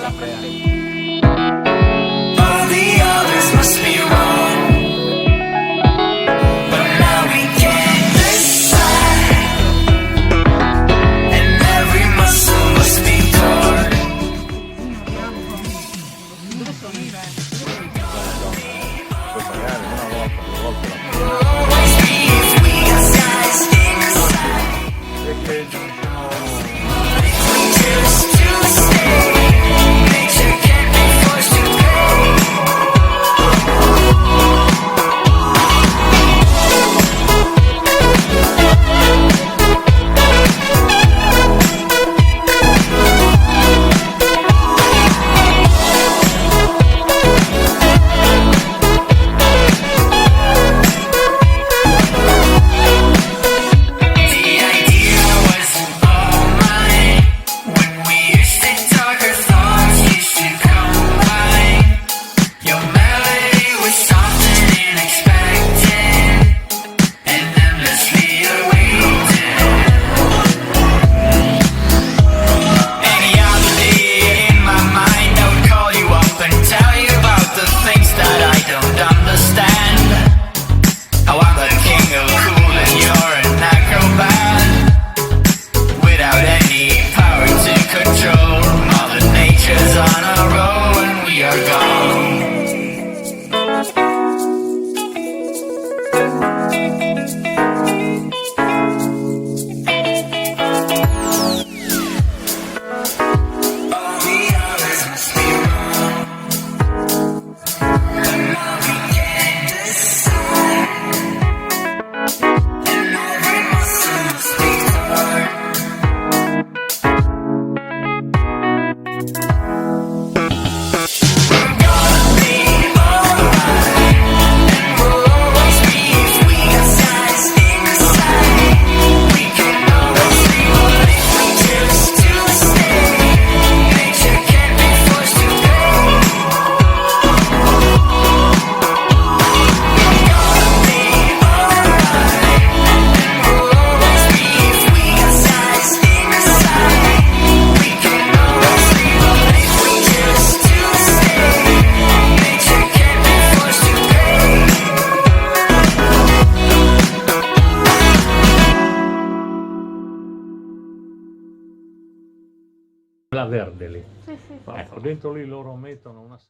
All the others must be wrong, but now we can't decide, and every muscle must be torn. Always be if we got skies in the sky. Just to stay, nature can't be forced to pay. The idea was all mine. When we used to talk, our thoughts used to combine. Your melody was soft and unexpected, and endlessly awaited. Any other day in my mind, I would call you up and tell you about the things that I don't understand. How I'm the king of cool and you're an acrobat, without any power to control. Mother Nature's on a roll and we are gone. All the others must be wrong, but now we can't decide, and every muscle must be torn. We're gonna be alright, and we'll always be if we got skies in the sky. We can always be what if we choose to stay. Nature can't be forced to pay. We're gonna be alright, and we'll always be if we got skies in the sky. We can always be what if we choose to stay. Nature can't be forced to pay. La verde lì. Sì, sì. Ecco, dentro lì loro mettono una